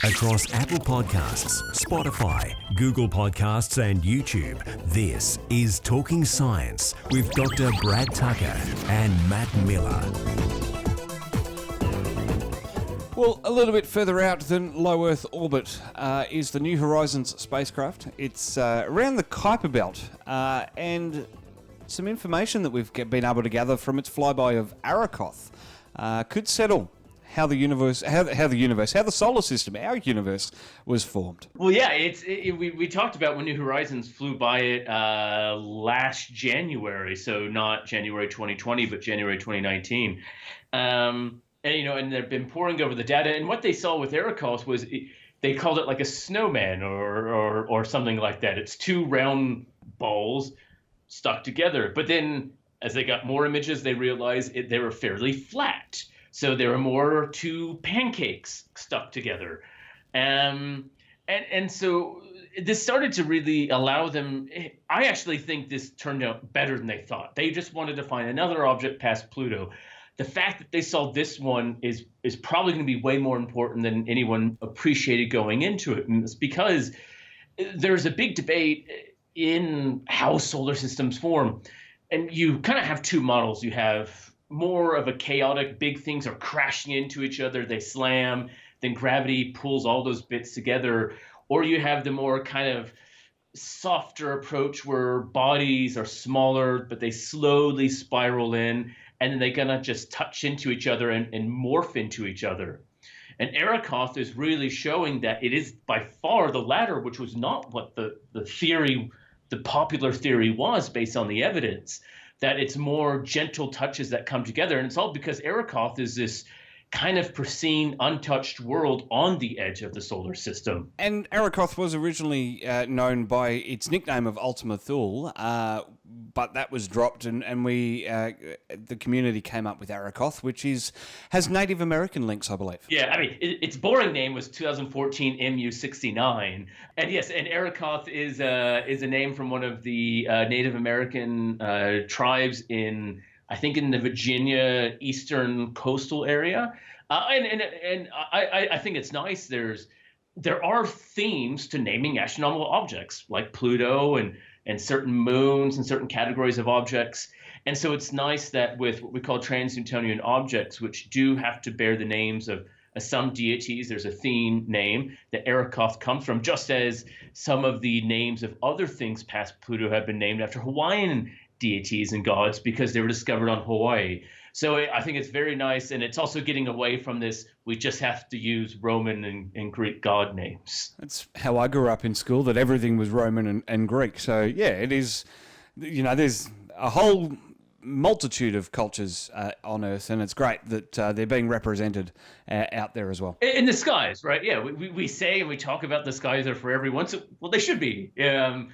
Across Apple Podcasts, Spotify, Google Podcasts and YouTube, this is Talking Science with Dr. Brad Tucker and Matt Miller. Well, a little bit further out than low Earth orbit is the New Horizons spacecraft. It's around the Kuiper Belt, and some information that we've been able to gather from its flyby of Arrokoth could settle how the solar system, our universe, was formed. Well, yeah, we talked about when New Horizons flew by it last January, so not January 2020, but January 2019. And they've been poring over the data, and what they saw with Arrokoth was they called it like a snowman or something like that. It's two round balls stuck together, but then as they got more images, they realized they were fairly flat. So there were more two pancakes stuck together. And so this started to really allow them. I actually think this turned out better than they thought. They just wanted to find another object past Pluto. The fact that they saw this one is probably going to be way more important than anyone appreciated going into it. And it's because there's a big debate in how solar systems form. And you kind of have two models. You have more of a chaotic, big things are crashing into each other, they slam, then gravity pulls all those bits together. Or you have the more kind of softer approach where bodies are smaller, but they slowly spiral in, and then they're gonna just touch into each other and morph into each other. And Arrokoth is really showing that it is by far the latter, which was not what the theory, the popular theory was based on the evidence, that it's more gentle touches that come together. And it's all because Arrokoth is this kind of pristine, untouched world on the edge of the solar system. And Arrokoth was originally known by its nickname of Ultima Thule, but that was dropped, and we the community came up with Arrokoth, which has Native American links, I believe. Yeah, I mean, its boring name was 2014 MU69, and yes, and Arrokoth is a name from one of the Native American tribes in, I think, in the Virginia eastern coastal area, and I think it's nice. There are themes to naming astronomical objects like Pluto and certain moons and certain categories of objects. And so it's nice that with what we call trans-Newtonian objects, which do have to bear the names of some deities, there's a theme name that Arrokoth comes from, just as some of the names of other things past Pluto have been named after Hawaiian deities and gods because they were discovered on Hawaii. So I think it's very nice, and it's also getting away from this, we just have to use Roman and Greek god names. That's how I grew up in school, that everything was Roman and Greek. So yeah, it is, there's a whole multitude of cultures on Earth, and it's great that they're being represented out there as well. In the skies, right? Yeah, we say and we talk about the skies are for everyone, so, well, they should be. And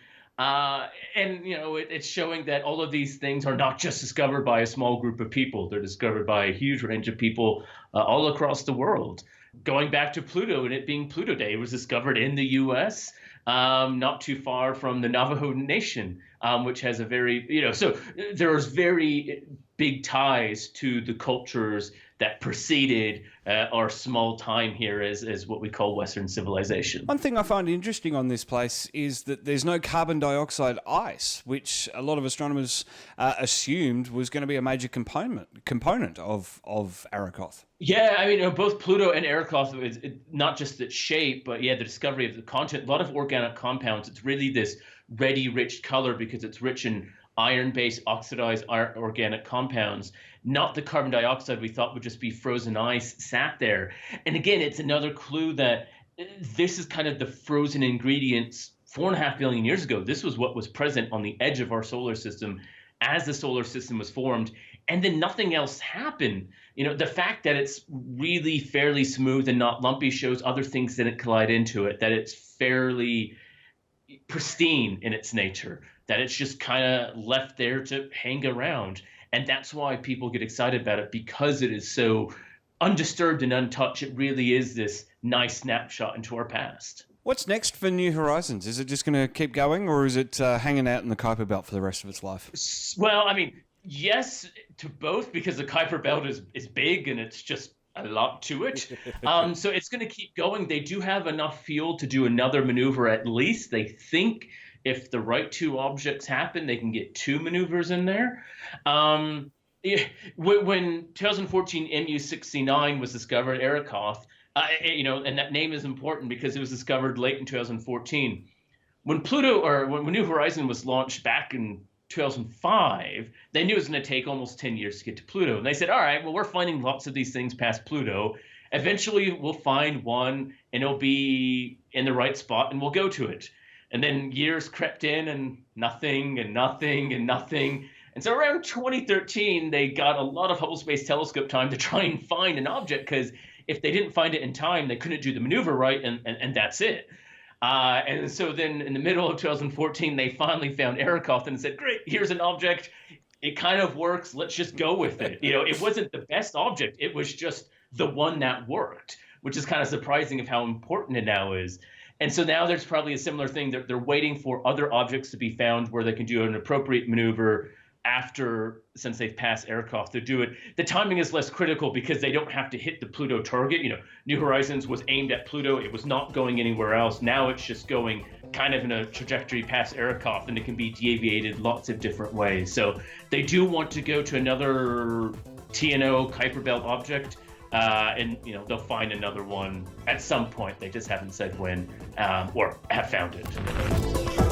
it's showing that all of these things are not just discovered by a small group of people. They're discovered by a huge range of people all across the world. Going back to Pluto and it being Pluto Day, it was discovered in the U.S., not too far from the Navajo Nation, which has a very, so there's very big ties to the cultures that preceded our small time here as what we call Western civilization. One thing I find interesting on this place is that there's no carbon dioxide ice, which a lot of astronomers assumed was going to be a major component of Arrokoth. Yeah, I mean, both Pluto and Arrokoth, not just its shape, but the discovery of the content, a lot of organic compounds. It's really this reddy, rich color because it's rich in iron-based oxidized organic compounds, not the carbon dioxide we thought would just be frozen ice sat there. And again, it's another clue that this is kind of the frozen ingredients 4.5 billion years ago. This was what was present on the edge of our solar system as the solar system was formed, and then nothing else happened. The fact that it's really fairly smooth and not lumpy shows other things didn't collide into it, that it's fairly pristine in its nature, that it's just kind of left there to hang around. And that's why people get excited about it, because it is so undisturbed and untouched. It really is this nice snapshot into our past. What's next for New Horizons? Is it just going to keep going, or is it hanging out in the Kuiper Belt for the rest of its life? Well, I mean, yes to both, because the Kuiper Belt is big and it's just a lot to it. So it's going to keep going. They do have enough fuel to do another maneuver at least. They think if the right two objects happen, they can get two maneuvers in there. Yeah, when 2014 MU-69 was discovered, Arrokoth, and that name is important because it was discovered late in 2014. When New Horizon was launched back in 2005, they knew it was going to take almost 10 years to get to Pluto. And they said, all right, well, we're finding lots of these things past Pluto. Eventually, we'll find one and it'll be in the right spot and we'll go to it. And then years crept in and nothing and nothing and nothing. And so around 2013, they got a lot of Hubble Space Telescope time to try and find an object, because if they didn't find it in time, they couldn't do the maneuver right, and that's it. And so then in the middle of 2014, they finally found Arrokoth and said, great, here's an object. It kind of works. Let's just go with it. It wasn't the best object. It was just the one that worked, which is kind of surprising of how important it now is. And so now there's probably a similar thing. They're waiting for other objects to be found where they can do an appropriate maneuver since they've passed Arrokoth to do it. The timing is less critical because they don't have to hit the Pluto target. New Horizons was aimed at Pluto. It was not going anywhere else. Now it's just going kind of in a trajectory past Arrokoth, and it can be deviated lots of different ways. So they do want to go to another TNO Kuiper Belt object, and they'll find another one at some point. They just haven't said when, or have found it.